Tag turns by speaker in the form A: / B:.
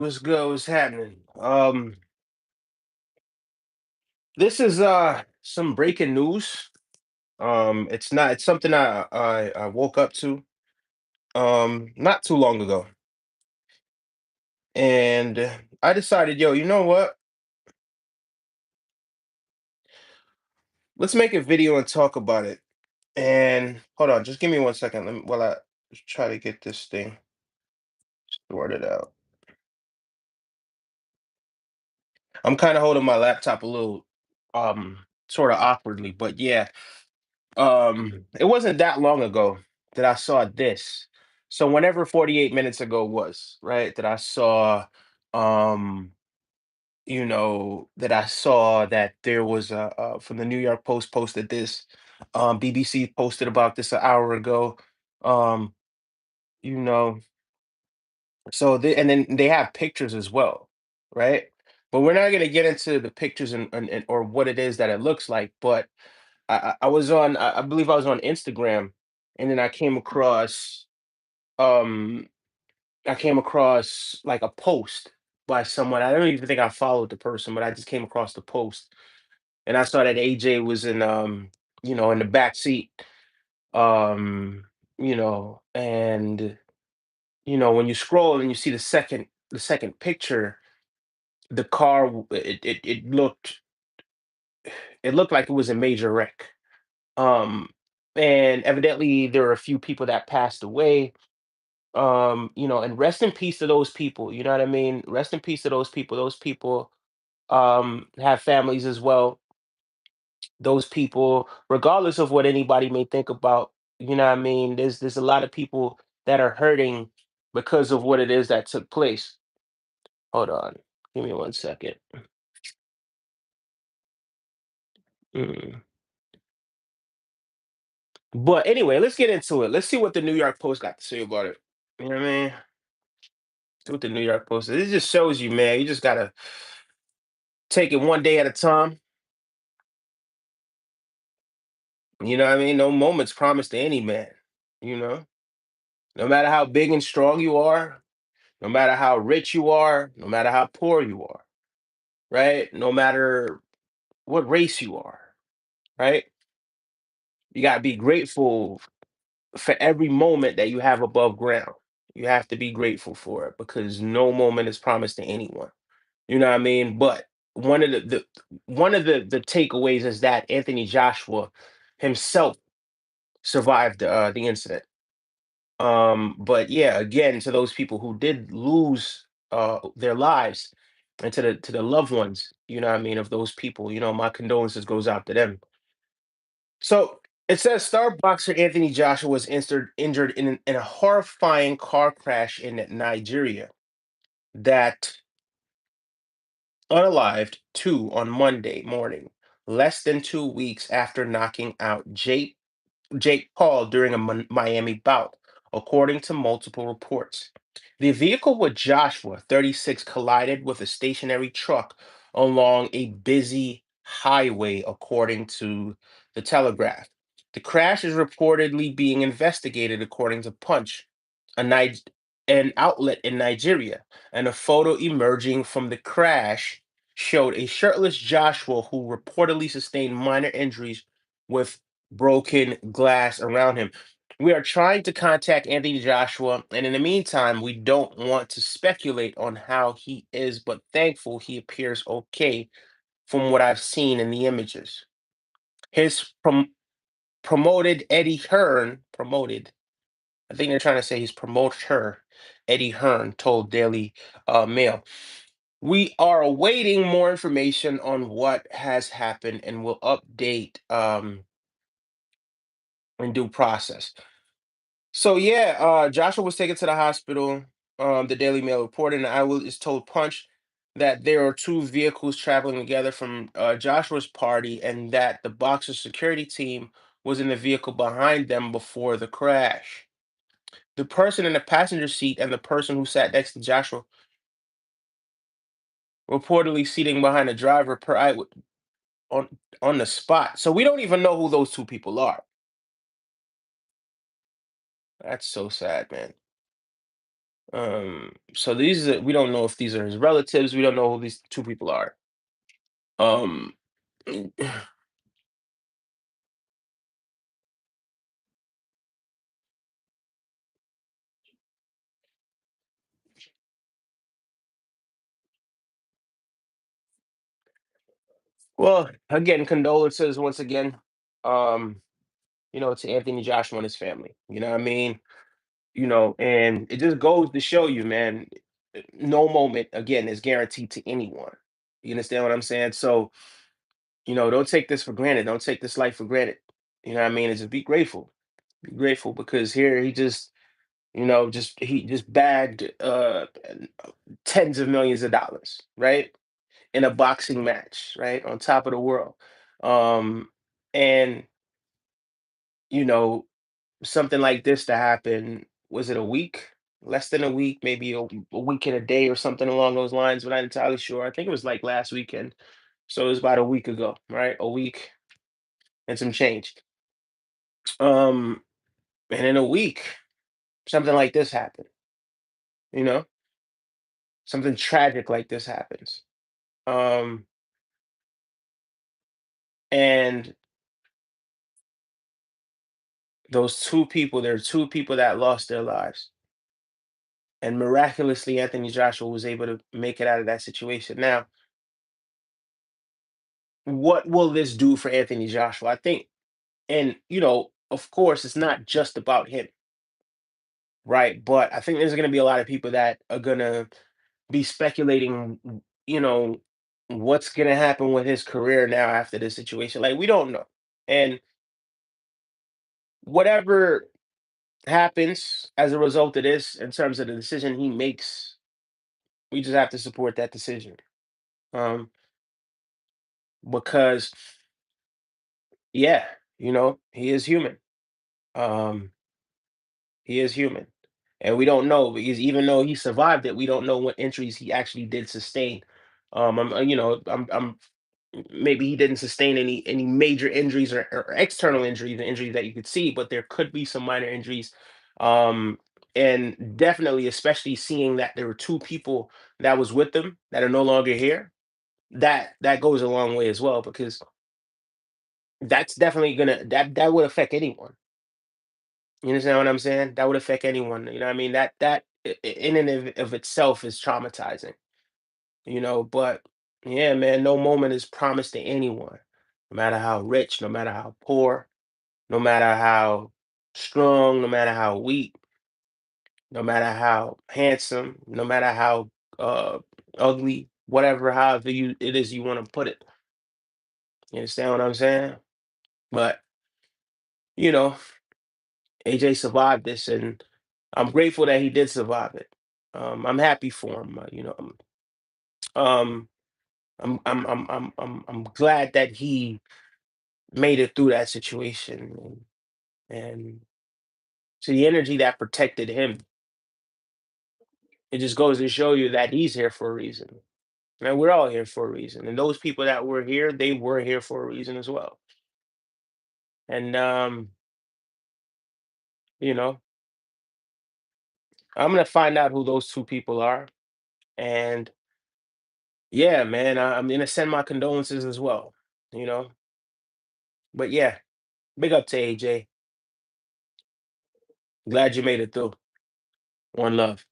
A: What's good? What's happening? This is some breaking news. It's something I woke up to not too long ago. And I decided, yo, you know what? Let's make a video and talk about it. And hold on, just give me 1 second. Let me while I try to get this thing sorted out. I'm kind of holding my laptop a little sort of awkwardly, but yeah. It wasn't that long ago that I saw this. So whenever 48 minutes ago was, right, that I saw um that I saw that there was from the New York Post posted this, BBC posted about this an hour ago. Um, you know, and then they have pictures as well, right? But we're not gonna get into the pictures and or what it is that it looks like, but I was on I believe I was on Instagram, and then um I came across like a post by someone. I don't even think I followed the person, but I just came across the post, and I saw that AJ was in the back seat. um and when you scroll and you see the second picture, the car it looked like it was a major wreck. um and evidently there were a few people that passed away. And rest in peace to those people, you know what I mean? Rest in peace to those people have families as well. Those people, regardless of what anybody may think about, you know what I mean, there's a lot of people that are hurting because of what it is that took place. Hold on, give me 1 second. Mm. But anyway, let's get into it. Let's see what the New York Post got to say about it. You know what I mean? See what the New York Post is. It just shows you, man, you just gotta take it one day at a time. You know what I mean? No moment's promised to any man. You know, no matter how big and strong you are, no matter how rich you are, no matter how poor you are, right? No matter what race you are, right? You got to be grateful for every moment that you have above ground. You have to be grateful for it because no moment is promised to anyone. You know what I mean? But one of the takeaways is that Anthony Joshua himself survived the incident. But yeah, again, to those people who did lose their lives, and to the loved ones, you know what I mean, of those people, my condolences goes out to them. So it says star boxer Anthony Joshua was injured in a horrifying car crash in Nigeria that unalived two on Monday morning, less than 2 weeks after knocking out Jake Paul during a Miami bout, according to multiple reports. The vehicle with Joshua, 36, collided with a stationary truck along a busy highway, according to the Telegraph. The crash is reportedly being investigated, according to Punch, a an outlet in Nigeria, and a photo emerging from the crash showed a shirtless Joshua who reportedly sustained minor injuries with broken glass around him. We are trying to contact Anthony Joshua, and in the meantime, we don't want to speculate on how he is, but thankful he appears okay from what I've seen in the images. His promoted Eddie Hearn promoted. I think they're trying to say he's promoter. Eddie Hearn told Daily Mail. We are awaiting more information on what has happened and will update in due process. So yeah, Joshua was taken to the hospital. The Daily Mail reported, and I is told Punch that there are two vehicles traveling together from Joshua's party, and that the boxer security team was in the vehicle behind them before the crash. The person in the passenger seat and the person who sat next to Joshua reportedly seating behind the driver per eye on the spot. So we don't even know who those two people are. That's so sad, man. So these are, we don't know if these are his relatives. We don't know who these two people are. Um, well, again, condolences once again. Um, to Anthony Joshua and his family. You know what I mean? And it just goes to show you, man, no moment again is guaranteed to anyone. You understand what I'm saying? So, don't take this for granted. Don't take this life for granted. You know what I mean? And just be grateful. Be grateful because here he just, he just bagged tens of millions of dollars, right? In a boxing match, right? On top of the world. Um, and you know, something like this to happen, was it a week? Less than a week, maybe a week and a day or something along those lines. But I'm not entirely sure. I think it was like last weekend. So it was about a week ago, right? A week and some change. Um, and in a week, something like this happened, you know, something tragic like this happens. Um, and there are two people that lost their lives. And miraculously, Anthony Joshua was able to make it out of that situation. Now, what will this do for Anthony Joshua? I think, and of course, it's not just about him, right? But I think there's going to be a lot of people that are going to be speculating, you know, what's going to happen with his career now after this situation. Like, we don't know. And whatever happens as a result of this, in terms of the decision he makes, we just have to support that decision. Um, because, yeah, he is human. Um, He is human. And we don't know because even though he survived it, we don't know what injuries he actually did sustain. I'm maybe he didn't sustain any major injuries or external injuries, the injuries that you could see, but there could be some minor injuries. And definitely, especially seeing that there were two people that was with them that are no longer here, that goes a long way as well because that's definitely that would affect anyone. You understand what I'm saying? That would affect anyone. You know what I mean? In and of itself is traumatizing. But yeah, man, no moment is promised to anyone, no matter how rich, no matter how poor, no matter how strong, no matter how weak, no matter how handsome, no matter how uh ugly, whatever, however it is you want to put it. You understand what I'm saying? But you know, AJ survived this, and I'm grateful that he did survive it. I'm happy for him. Um, I'm glad that he made it through that situation, and to the energy that protected him. It just goes to show you that he's here for a reason, and we're all here for a reason. And those people that were here, they were here for a reason as well. And you know, I'm gonna find out who those two people are, and yeah, man, I'm gonna send my condolences as well. You know, but yeah, big up to AJ. Glad you made it through. One love.